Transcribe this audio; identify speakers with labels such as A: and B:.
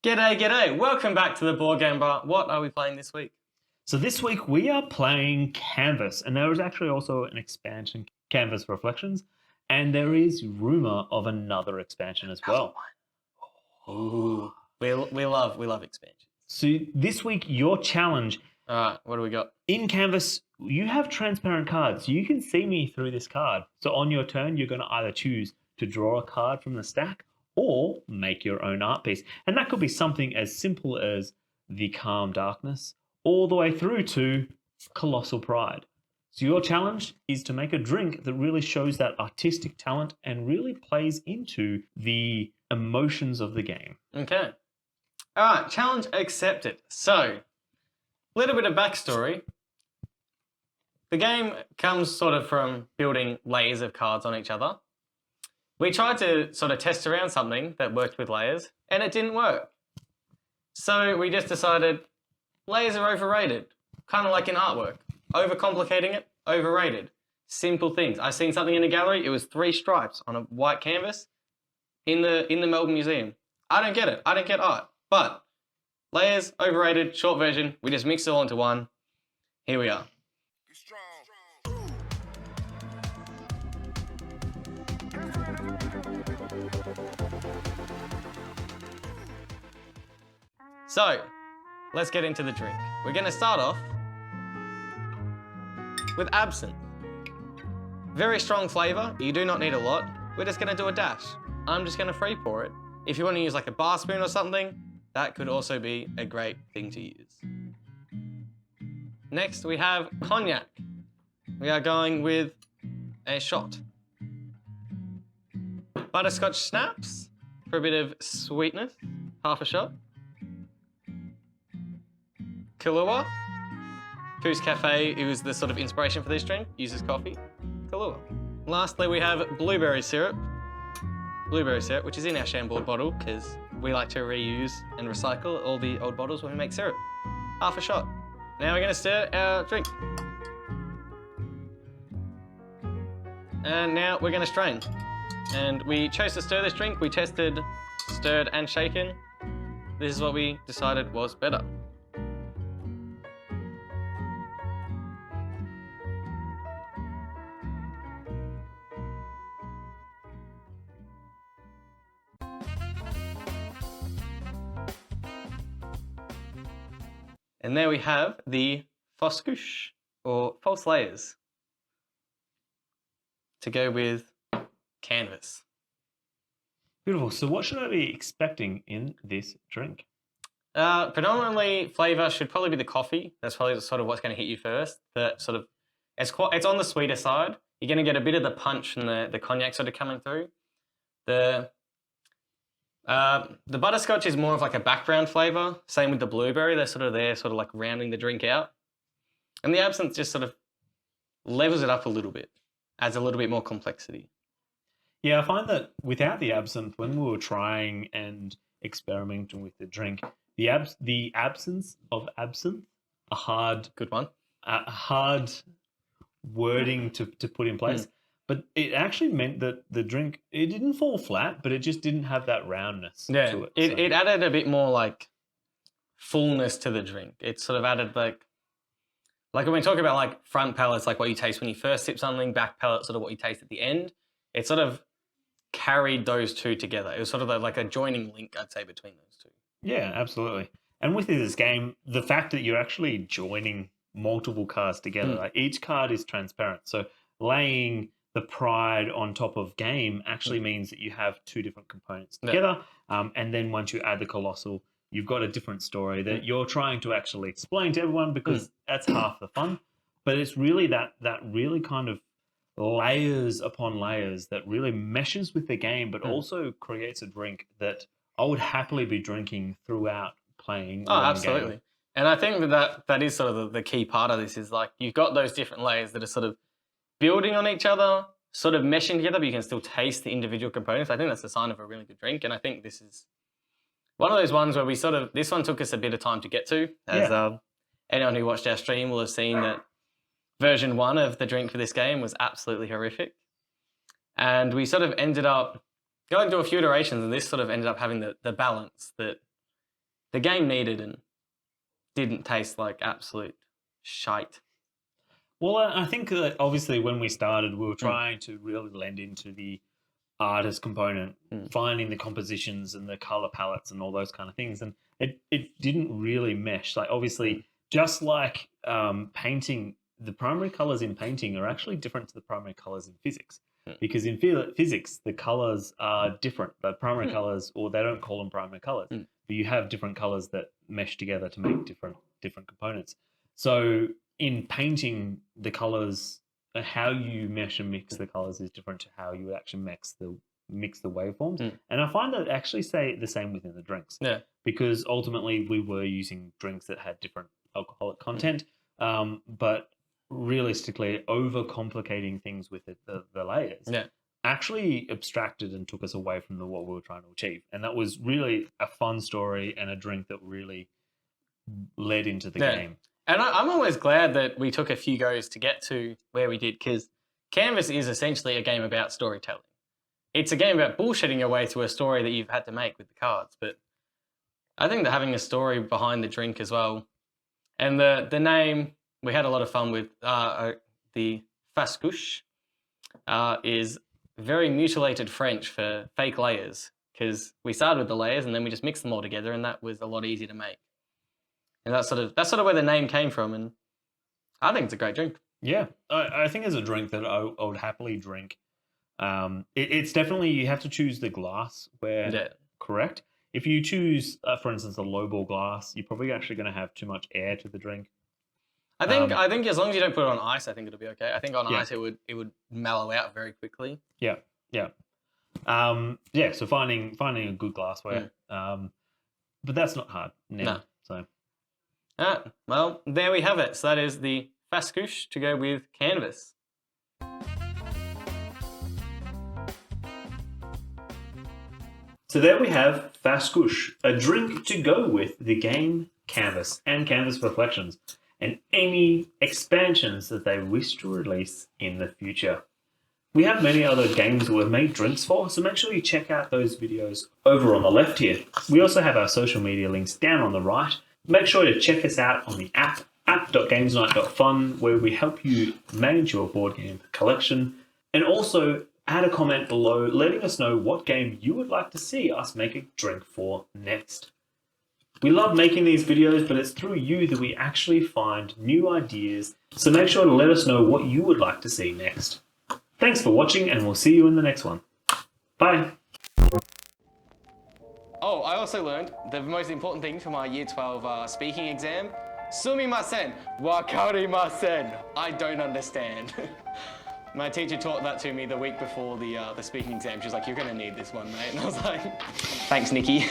A: G'day, g'day. Welcome back to the Board Game Bar. What are we playing this week?
B: So this week we are playing Canvas, and there is actually also an expansion, Canvas Reflections, and there is rumor of another expansion as well.
A: Ooh, we love expansions.
B: So this week your challenge.
A: All right, what do we got?
B: In Canvas, you have transparent cards. You can see me through this card. So on your turn, you're going to either choose to draw a card from the stack or make your own art piece. And that could be something as simple as the Calm Darkness all the way through to Colossal Pride. So your challenge is to make a drink that really shows that artistic talent and really plays into the emotions of the game.
A: Okay. All right, challenge accepted. So, a little bit of backstory. The game comes sort of from building layers of cards on each other. We tried to sort of test around something that worked with layers, and it didn't work. So we just decided layers are overrated, kind of like in artwork. Overcomplicating it, overrated. Simple things. I seen something in a gallery, it was 3 stripes on a white canvas in the Melbourne Museum. I don't get it. I don't get art. But layers, overrated, short version, we just mix it all into one. Here we are. So, let's get into the drink. We're going to start off with absinthe. Very strong flavour. You do not need a lot. We're just going to do a dash. I'm just going to free pour it. If you want to use like a bar spoon or something, that could also be a great thing to use. Next, we have cognac. We are going with a shot. Butterscotch Schnapps for a bit of sweetness, half a shot. Kahlua. Pousse Cafe, it was the sort of inspiration for this drink, uses coffee. Kahlua. Lastly, we have blueberry syrup. Blueberry syrup, which is in our Chambord bottle, because we like to reuse and recycle all the old bottles when we make syrup. Half a shot. Now we're going to stir our drink. And now we're going to strain. And we chose to stir this drink. We tested, stirred and shaken. This is what we decided was better. And there we have the Fausse Couches, or false layers, to go with Canvas.
B: Beautiful. So what should I be expecting in this drink?
A: Predominantly, flavour should probably be the coffee. That's probably sort of what's going to hit you first. It's on the sweeter side. You're going to get a bit of the punch from the cognac sort of coming through. The butterscotch is more of like a background flavour. Same with the blueberry. They're sort of there, sort of like rounding the drink out. And the absinthe just sort of levels it up a little bit, adds a little bit more complexity.
B: Yeah, I find that without the absinthe, when we were trying and experimenting with the drink, the absence of absinthe, a hard wording to put in place. But it actually meant that the drink, it didn't fall flat, but it just didn't have that roundness to it.
A: It added a bit more like fullness to the drink. It sort of added like when we talk about like front palate's like what you taste when you first sip something, back palate sort of what you taste at the end. It sort of carried those two together. It was sort of like a joining link, I'd say, between those two.
B: Yeah, absolutely. And with this game, the fact that you're actually joining multiple cards together, like each card is transparent. So laying the pride on top of game actually means that you have 2 different components together. And then once you add the colossal, you've got a different story that you're trying to actually explain to everyone, because that's half the fun. But it's really that really kind of layers upon layers that really meshes with the game, but also creates a drink that I would happily be drinking throughout playing.
A: Oh, absolutely. Game. And I think that is sort of the key part of this is like you've got those different layers that are sort of building on each other, sort of meshing together, but you can still taste the individual components. I think that's a sign of a really good drink. And I think this is one of those ones where this one took us a bit of time to get to. As anyone who watched our stream will have seen that version 1 of the drink for this game was absolutely horrific. And we sort of ended up going through a few iterations, and this sort of ended up having the balance that the game needed and didn't taste like absolute shite.
B: Well, I think that obviously when we started, we were trying to really lend into the artist component, finding the compositions and the color palettes and all those kind of things, and it didn't really mesh. Like obviously, just like painting, the primary colors in painting are actually different to the primary colors in physics. Because in physics, the colors are different. The primary colors, or they don't call them primary colors, but you have different colors that mesh together to make different components. So in painting, the colors, how you mesh and mix the colors is different to how you actually mix the waveforms. And I find that actually say the same within the drinks. Yeah. Because ultimately we were using drinks that had different alcoholic content, but realistically overcomplicating things with the layers actually abstracted and took us away from what we were trying to achieve. And that was really a fun story and a drink that really led into the game.
A: And I'm always glad that we took a few goes to get to where we did, because Canvas is essentially a game about storytelling. It's a game about bullshitting your way through a story that you've had to make with the cards. But I think that having a story behind the drink as well, and the name, we had a lot of fun with the Fausse Couches is very mutilated French for fake layers, because we started with the layers and then we just mixed them all together, and that was a lot easier to make. And that's sort of where the name came from, and I think it's a great drink.
B: Yeah, I think it's a drink that I would happily drink. It's definitely, you have to choose the glass where correct. If you choose, for instance, a lowball glass, you're probably actually going to have too much air to the drink.
A: I think as long as you don't put it on ice, I think it'll be okay. I think on ice it would mellow out very quickly.
B: Yeah. So finding a good glassware, but that's not hard now. No. So,
A: well, there we have it. So that is the Fausse Couches to go with Canvas.
B: So there we have Fausse Couches, a drink to go with the game Canvas and Canvas Reflections, and any expansions that they wish to release in the future. We have many other games we've made drinks for, so make sure you check out those videos over on the left here. We also have our social media links down on the right. Make sure to check us out on the app.gamesnight.fun, where we help you manage your board game collection, and also add a comment below letting us know what game you would like to see us make a drink for next. We love making these videos, but it's through you that we actually find new ideas, so make sure to let us know what you would like to see next. Thanks for watching, and we'll see you in the next one. Bye!
A: Oh, I also learned the most important thing for my Year 12 speaking exam. Sumimasen, wakarimasen. I don't understand. My teacher taught that to me the week before the speaking exam. She was like, "You're going to need this one, mate." And I was like, "Thanks, Nikki."